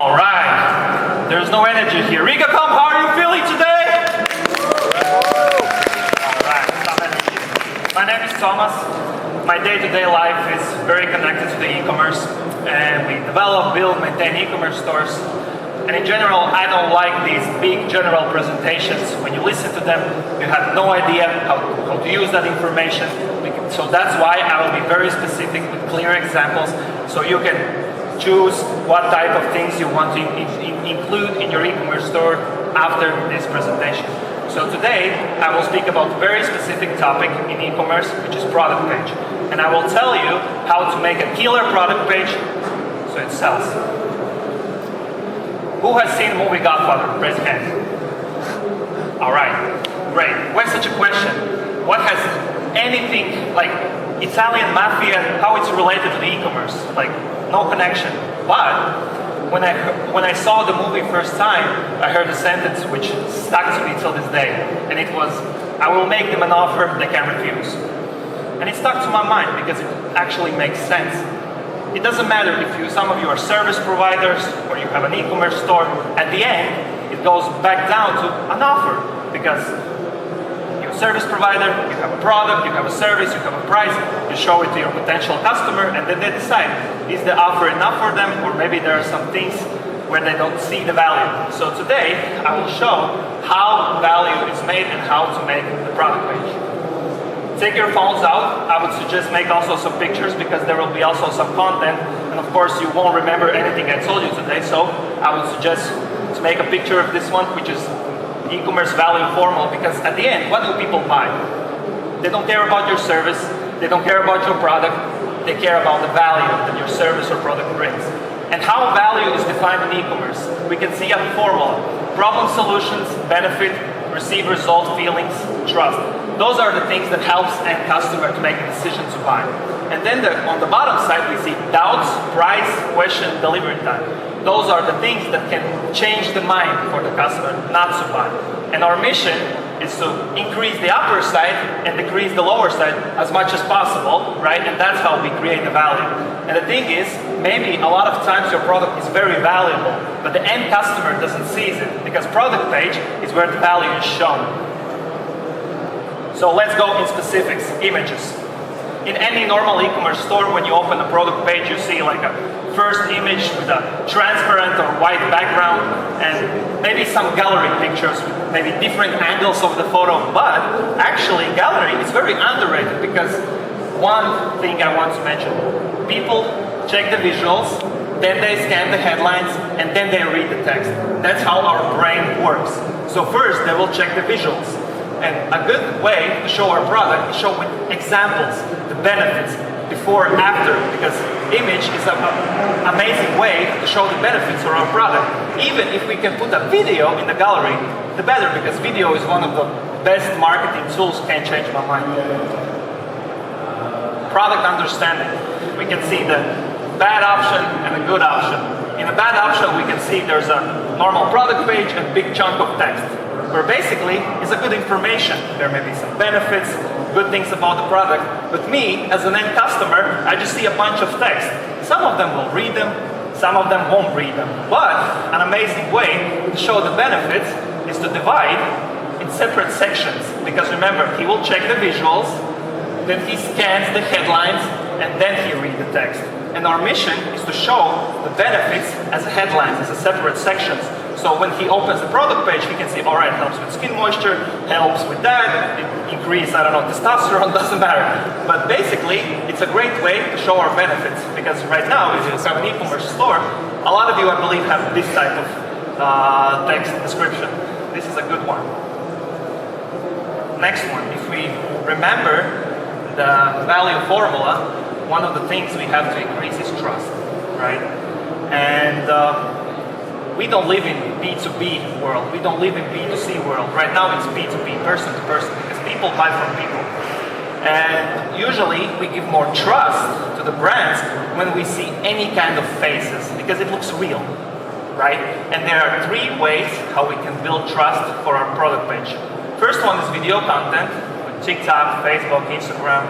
All right, there's no energy here. Riga, come, how are you feeling today? All right, some energy. My name is Thomas. My day-to-day life is very connected to the e-commerce, and we develop, build, maintain e-commerce stores. And in general, I don't like these big general presentations. When you listen to them, you have no idea how to use that information. So that's why I will be very specific with clear examples, so you can choose what type of things you want to include in your e-commerce store after this presentation. So today, I will speak about a very specific topic in e-commerce, which is product page. And I will tell you how to make a killer product page so it sells. Who has seen the movie Godfather? Raise your hand. All right, great. Why such a question? What has anything like Italian mafia, how it's related to the e-commerce? Like, no connection. But when I saw the movie first time, I heard a sentence which stuck to me till this day, and it was, "I will make them an offer they can refuse." And it stuck to my mind because it actually makes sense. It doesn't matter if some of you are service providers or you have an e-commerce store. At the end, it goes back down to an offer, because you're a service provider, you have a product, you have a service, you have a price, you show it to your potential customer, and then they decide, is the offer enough for them, or maybe there are some things where they don't see the value. So today, I will show how value is made and how to make the product page. Take your phones out. I would suggest make also some pictures, because there will be also some content, and of course you won't remember anything I told you today, so I would suggest to make a picture of this one, which is e-commerce value formula, because at the end, what do people buy? They don't care about your service, they don't care about your product, they care about the value that your service or product brings. And how value is defined in e-commerce? We can see a formula: problem, solutions, benefit, receive result, feelings, trust. Those are the things that helps end customer to make a decision to buy. And then on the bottom side, we see doubts, price, question, delivery time. Those are the things that can change the mind for the customer not to buy. And our mission is to increase the upper side and decrease the lower side as much as possible, right? And that's how we create the value. And the thing is, maybe a lot of times your product is very valuable, but the end customer doesn't see it, because product page is where the value is shown. So let's go in specifics, images. In any normal e-commerce store, when you open a product page, you see like a first image with a transparent or white background, and maybe some gallery pictures with maybe different angles of the photo. But actually, gallery is very underrated, because one thing I want to mention: people check the visuals, then they scan the headlines, and then they read the text. That's how our brain works. So first, they will check the visuals. And a good way to show our product is show with examples, the benefits, before and after, because image is an amazing way to show the benefits of our product. Even if we can put a video in the gallery, the better, because video is one of the best marketing tools. Can't change my mind. Product understanding. We can see the bad option and a good option. In a bad option, we can see there's a normal product page and big chunk of text, where basically is a good information. There may be some benefits, good things about the product, but me, as an end customer, I just see a bunch of text. Some of them will read them, some of them won't read them. But an amazing way to show the benefits is to divide in separate sections, because remember, he will check the visuals, then he scans the headlines, and then he reads the text. And our mission is to show the benefits as headlines, as a separate sections. So when he opens the product page, he can see, all right, helps with skin moisture, helps with that, it increase, I don't know, testosterone, doesn't matter. But basically, it's a great way to show our benefits, because right now, if you have an e-commerce store, a lot of you, I believe, have this type of text description. This is a good one. Next one, if we remember the value formula, one of the things we have to increase is trust, right? And we don't live in B2B world. We don't live in B2C world. Right now it's B2B, person to person, because people buy from people. And usually we give more trust to the brands when we see any kind of faces, because it looks real, right? And there are three ways how we can build trust for our product page. First one is video content, with TikTok, Facebook, Instagram,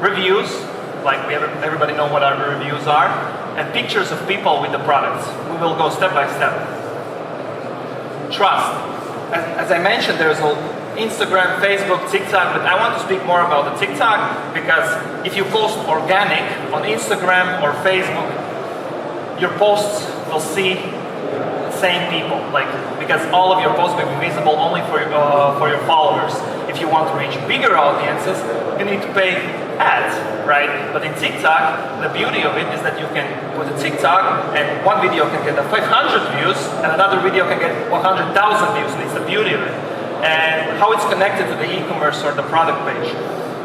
reviews, like everybody know what our reviews are, and pictures of people with the products. We will go step by step. Trust. As I mentioned, there's Instagram, Facebook, TikTok, but I want to speak more about the TikTok because if you post organic on Instagram or Facebook, your posts will see the same people, because all of your posts will be visible only for your followers. If you want to reach bigger audiences, you need to pay ads, right? But in TikTok, the beauty of it is that you can put a TikTok and one video can get 500 views and another video can get 100,000 views. And it's the beauty of it. And how it's connected to the e-commerce or the product page.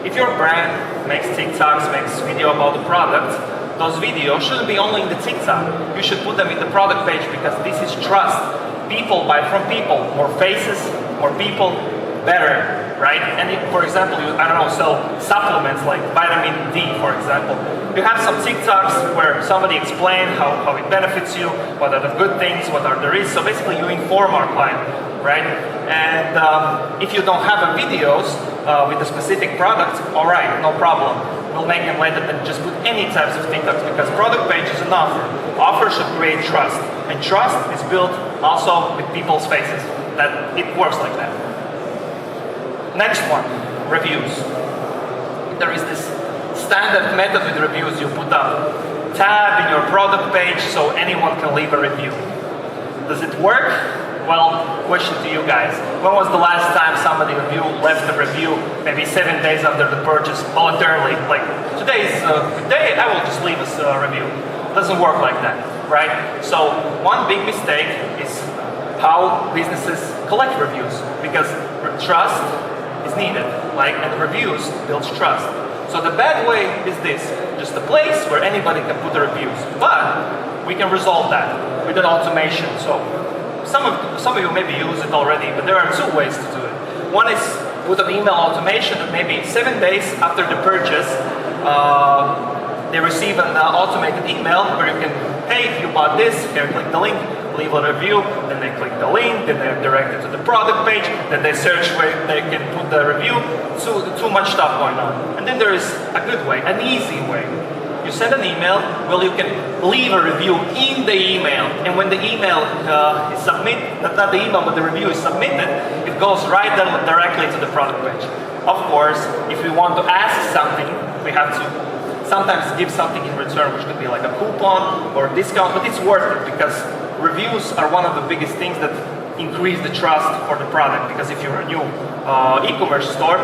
If your brand makes TikToks, makes video about the product, those videos shouldn't be only in the TikTok. You should put them in the product page because this is trust. People buy from people. More faces, more people, better, right? And if, for example, you, sell supplements like vitamin D, for example. You have some TikToks where somebody explains how it benefits you, what are the good things, what are the risks. So basically you inform our client, right? And if you don't have a videos with a specific product, all right, no problem. We'll make them later than just put any types of TikToks because product page is an offer. Offer should create trust. And trust is built also with people's faces. That it works like that. Next one, reviews. There is this standard method with reviews. You put a tab in your product page so anyone can leave a review. Does it work? Well, question to you guys. When was the last time somebody left a review, maybe 7 days after the purchase, voluntarily? Like, today's day, I will just leave us a review. Doesn't work like that, right? So, one big mistake is how businesses collect reviews, because trust is needed, and reviews builds trust. So the bad way is this, just a place where anybody can put the reviews. But we can resolve that with an automation. So some of you maybe use it already, but there are two ways to do it. One is with an email automation that maybe 7 days after the purchase, they receive an automated email where you can, hey, if you bought this, here, click the link, leave a review, then they click the link, then they're directed to the product page, then they search where they can put the review. Too much stuff going on. And then there is a good way, an easy way. You send an email, you can leave a review in the email, and when the email is submitted, not the email, but the review is submitted, it goes right directly to the product page. Of course, if we want to ask something, we have to sometimes give something in return, which could be like a coupon or a discount, but it's worth it because reviews are one of the biggest things that increase the trust for the product. Because if you're a new e-commerce store,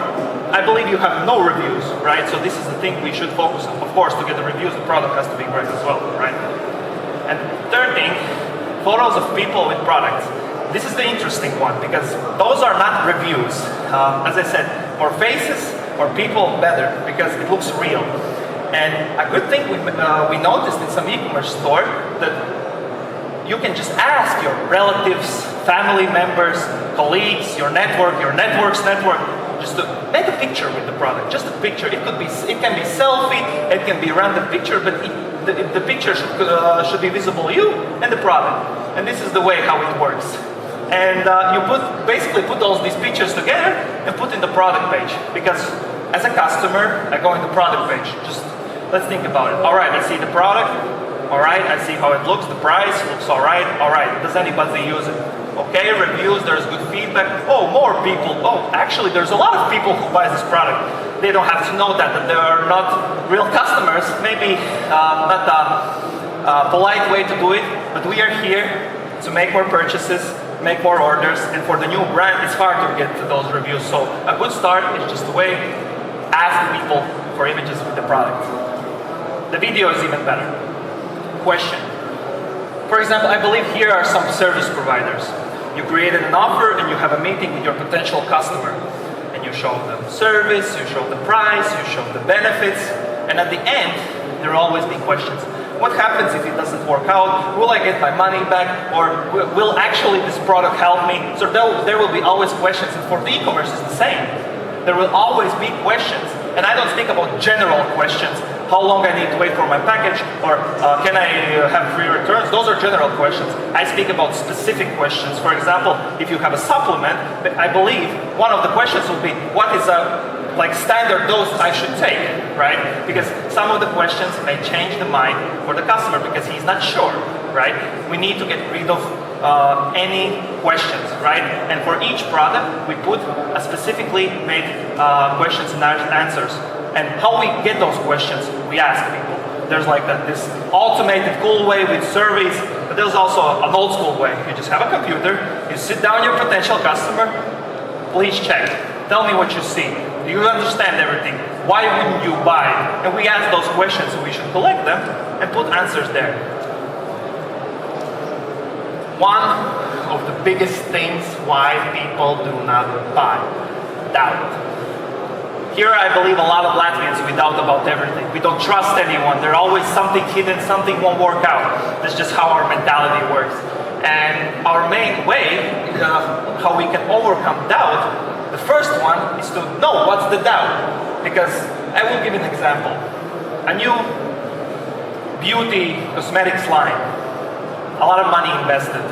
I believe you have no reviews, right? So this is the thing we should focus on. Of course, to get the reviews, the product has to be great as well, right? And third thing, photos of people with products. This is the interesting one because those are not reviews. As I said, more faces, more people, better because it looks real. And a good thing we noticed in some e-commerce store that you can just ask your relatives, family members, colleagues, your network's network, just to make a picture with the product. Just a picture. It can be selfie, it can be random picture, but the picture should be visible you and the product. And this is the way how it works. And you basically put these pictures together and put in the product page. Because as a customer, I go in the product page. Just let's think about it. All right, I see the product. All right, I see how it looks. The price looks all right. All right, does anybody use it? Okay, reviews, there's good feedback. Oh, more people. Oh, actually, there's a lot of people who buy this product. They don't have to know that they are not real customers. Maybe not a polite way to do it, but we are here to make more purchases, make more orders, and for the new brand, it's hard to get to those reviews. So a good start is just a way, ask people for images with the product. The video is even better. Question. For example, I believe here are some service providers. You created an offer and you have a meeting with your potential customer. And you show them service, you show the price, you show the benefits, and at the end, there will always be questions. What happens if it doesn't work out? Will I get my money back? Or will actually this product help me? So there will be always questions, and for the e-commerce it's the same. There will always be questions. And I don't speak about general questions, how long I need to wait for my package, or can I have free returns? Those are general questions. I speak about specific questions. For example, if you have a supplement, I believe one of the questions will be, what is a standard dose I should take, right? Because some of the questions may change the mind for the customer because he's not sure. right? We need to get rid of any questions, right? And for each product, we put a specifically made questions and answers. And how we get those questions, we ask people. There's like this automated cool way with surveys, but there's also an old school way. You just have a computer, you sit down your potential customer, please check. Tell me what you see. Do you understand everything? Why wouldn't you buy? And we ask those questions, so we should collect them and put answers there. One of the biggest things why people do not buy, doubt. Here I believe a lot of Latvians, we doubt about everything. We don't trust anyone. There's always something hidden, something won't work out. That's just how our mentality works. And our main way, how we can overcome doubt, the first one is to know what's the doubt. Because I will give an example. A new beauty cosmetics line, a lot of money invested,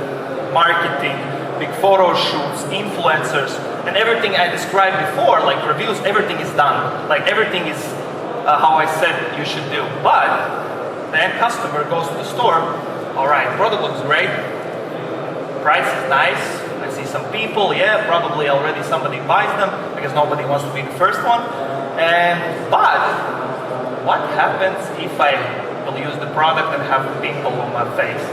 marketing, big photo shoots, influencers, and everything I described before, like reviews, everything is done. Like everything is how I said you should do. But the end customer goes to the store, all right, product looks great, price is nice, I see some people, yeah, probably already somebody buys them because nobody wants to be the first one. But what happens if I will use the product and have a pimple on my face?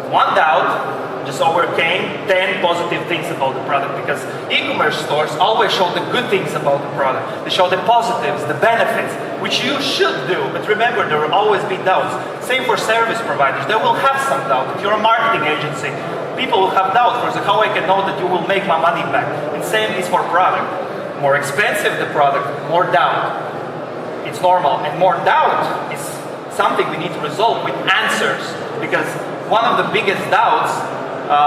One doubt just overcame 10 positive things about the product, because e-commerce stores always show the good things about the product. They show the positives, the benefits, which you should do. But remember, there will always be doubts. Same for service providers. They will have some doubt. If you're a marketing agency, people will have doubt. For example, how I can know that you will make my money back? And same is for product. More expensive the product, more doubt. It's normal. And more doubt is something we need to resolve with answers, because one of the biggest doubts,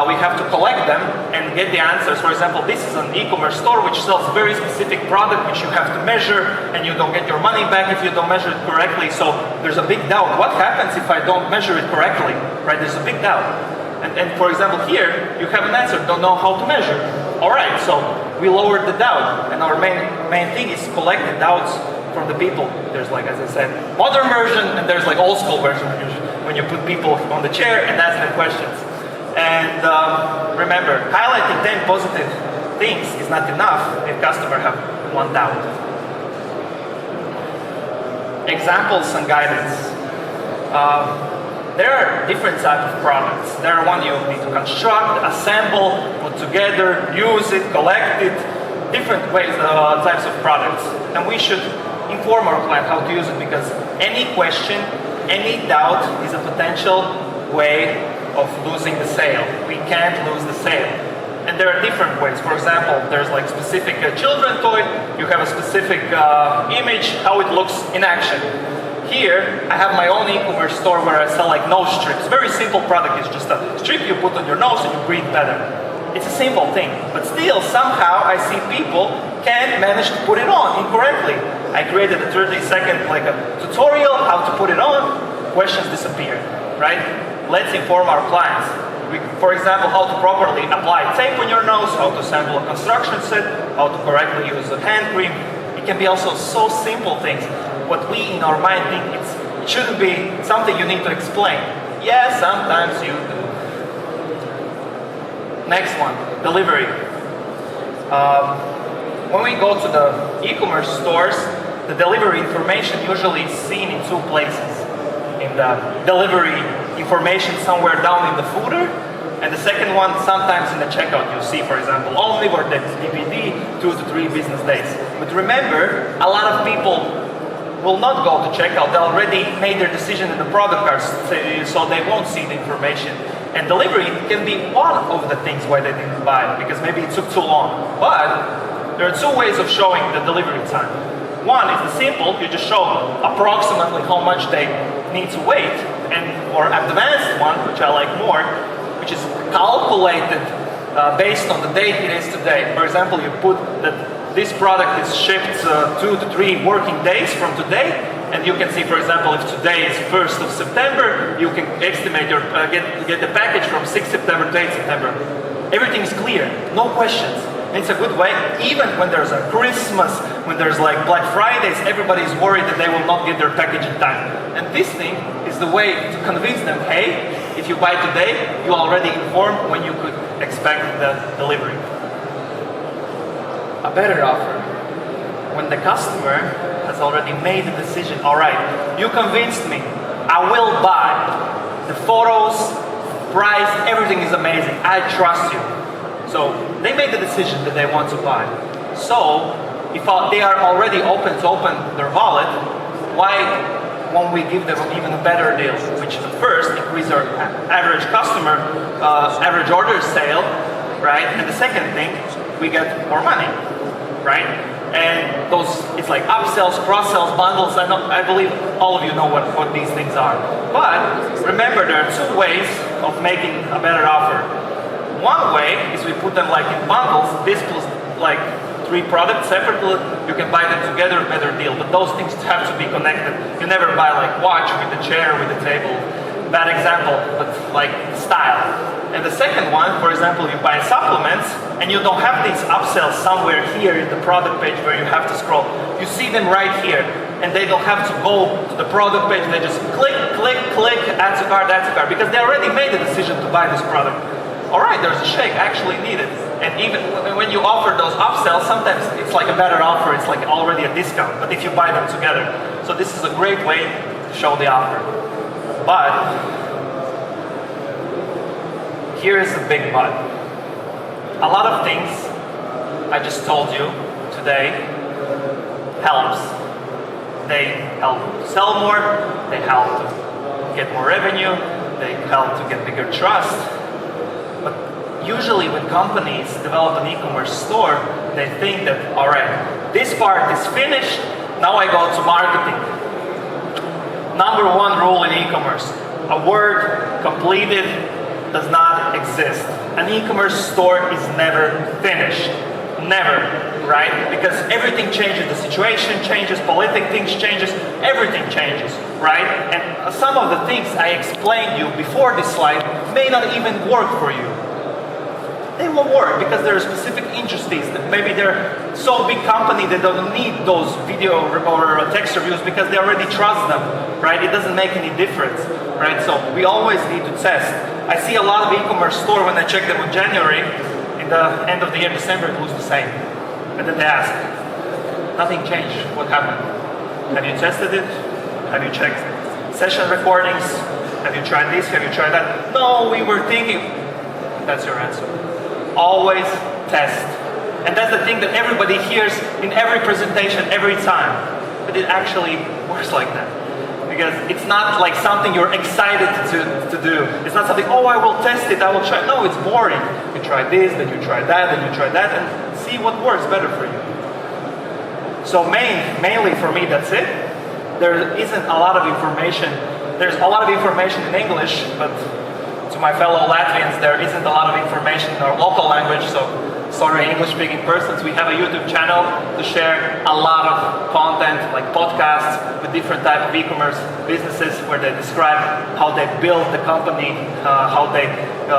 we have to collect them and get the answers. For example, this is an e-commerce store which sells very specific product which you have to measure, and you don't get your money back if you don't measure it correctly. So there's a big doubt. What happens if I don't measure it correctly? Right? There's a big doubt. And for example, here you have an answer, don't know how to measure. All right, so we lowered the doubt, and our main thing is collect the doubts from the people. There's, like, as I said, modern version, and there's like old school version when you put people on the chair and ask them questions. And remember, highlighting 10 positive things is not enough if customer have one doubt. Examples and guidance. There are different types of products. There are one you need to construct, assemble, put together, use it, collect it, different ways, types of products. And we should inform our client how to use it, because any question, any doubt is a potential way of losing the sale. We can't lose the sale. And there are different ways. For example, there's like specific children toy, you have a specific image, how it looks in action. Here, I have my own e-commerce store where I sell like nose strips. Very simple product. It's just a strip you put on your nose and you breathe better. It's a simple thing, but still somehow I see people can't manage to put it on incorrectly. I created a 30-second like a tutorial how to put it on, questions disappear, right? Let's inform our clients. For example, how to properly apply tape on your nose, how to assemble a construction set, how to correctly use a hand cream. It can be also so simple things. What we in our mind think it shouldn't be something you need to explain. Yeah, sometimes you do. Next one, delivery. When we go to the e-commerce stores, the delivery information usually is seen in two places. In the delivery information somewhere down in the footer, and the second one sometimes in the checkout. You see, for example, only for the DPD 2 to 3 business days. But remember, a lot of people will not go to checkout. They already made their decision in the product card, so they won't see the information. And delivery can be one of the things why they didn't buy, because maybe it took too long. But there are two ways of showing the delivery time. One is the simple, you just show approximately how much they need to wait, or advanced one, which I like more, which is calculated based on the date it is today. For example, you put that this product is shipped 2 to 3 working days from today, and you can see, for example, if today is 1st of September, you can estimate your get the package from 6th September to 8th September. Everything is clear, no questions. And it's a good way, even when there's a Christmas, when there's like Black Fridays, everybody is worried that they will not get their package in time. And this thing is It's the way to convince them, hey, if you buy today, you already informed when you could expect the delivery. A better offer, when the customer has already made the decision, all right, you convinced me, I will buy. The photos, price, everything is amazing, I trust you. So they made the decision that they want to buy. So if they are already open their wallet, why won't we give them even a better deal? Which the first, increase our average customer, average order sale, right? And the second thing, we get more money, right? And those, it's like upsells, cross-sells, bundles. I believe all of you know what these things are. But remember, there are two ways of making a better offer. One way is we put them like in bundles, this plus like 3 products separately, you can buy them together, better deal. But those things have to be connected. You never buy like watch with the chair, with the table. Bad example, but like style. And the second one, for example, you buy supplements and you don't have these upsells somewhere here in the product page where you have to scroll. You see them right here and they don't have to go to the product page. They just click, click, click, add to cart, because they already made the decision to buy this product. All right, there's a shake, actually needed. And even when you offer those upsells, sometimes it's like a better offer, it's like already a discount, but if you buy them together. So this is a great way to show the offer. But, here is a big but. A lot of things I just told you today helps. They help to sell more, they help to get more revenue, they help to get bigger trust. Usually when companies develop an e-commerce store, they think that, all right, this part is finished, now I go to marketing. Number 1 rule in e-commerce, a word completed does not exist. An e-commerce store is never finished. Never, right? Because everything changes, the situation changes, political things changes, everything changes, right? And some of the things I explained you before this slide may not even work for you. They will work because there are specific industries that maybe they're so big company they don't need those video or text reviews because they already trust them, right? It doesn't make any difference, right? So we always need to test. I see a lot of e-commerce store when I check them in January, in the end of the year, December, it looks the same. And then they ask, nothing changed, what happened? Have you tested it? Have you checked session recordings? Have you tried this? Have you tried that? No, we were thinking. That's your answer. Always test. And that's the thing that everybody hears in every presentation, every time. But it actually works like that. Because it's not like something you're excited to do. It's not something, oh, I will test it, I will try. No, it's boring. You try this, then you try that, then you try that, and see what works better for you. So mainly for me, that's it. There isn't a lot of information. There's a lot of information in English, but to my fellow Latvians, there isn't a lot of information in our local language, so sorry, English-speaking persons, we have a YouTube channel to share a lot of content, like podcasts with different type of e-commerce businesses where they describe how they build the company, how they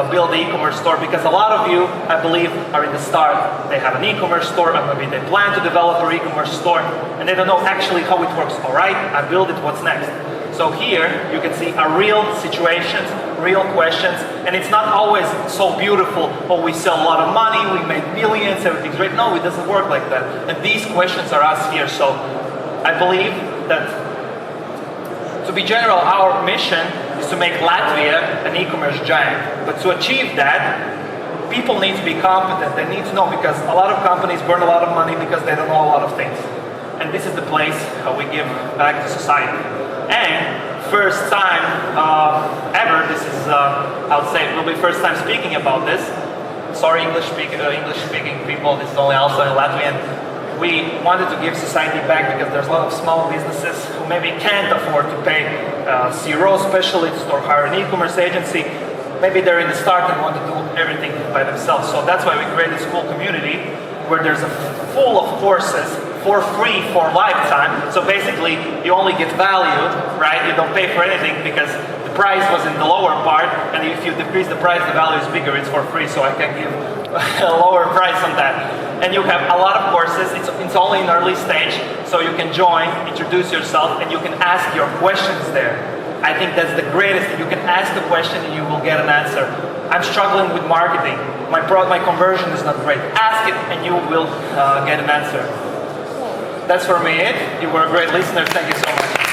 build the e-commerce store, because a lot of you, I believe, are in the start. They have an e-commerce store, and maybe they plan to develop an e-commerce store, and they don't know actually how it works. All right, I build it, what's next? So here, you can see a real situations, real questions, and it's not always so beautiful, oh, we sell a lot of money, we made millions, everything's great. No, it doesn't work like that. And these questions are asked here. So I believe that, to be general, our mission is to make Latvia an e-commerce giant. But to achieve that, people need to be competent. They need to know, because a lot of companies burn a lot of money because they don't know a lot of things. And this is the place we give back to society. And first time ever, this is, I would say, it will be first time speaking about this. Sorry, English-speaking people, this is only also in Latvian. We wanted to give society back because there's a lot of small businesses who maybe can't afford to pay CRO specialists or hire an e-commerce agency. Maybe they're in the start and want to do everything by themselves. So that's why we created a school community where there's a full of courses for free for lifetime. So basically, you only get value, right? You don't pay for anything because the price was in the lower part, and if you decrease the price, the value is bigger, it's for free, so I can give a lower price on that. And you have a lot of courses, it's only in early stage, so you can join, introduce yourself, and you can ask your questions there. I think that's the greatest thing. You can ask the question and you will get an answer. I'm struggling with marketing. My conversion is not great. Ask it and you will get an answer. That's for me it. You were a great listener. Thank you so much.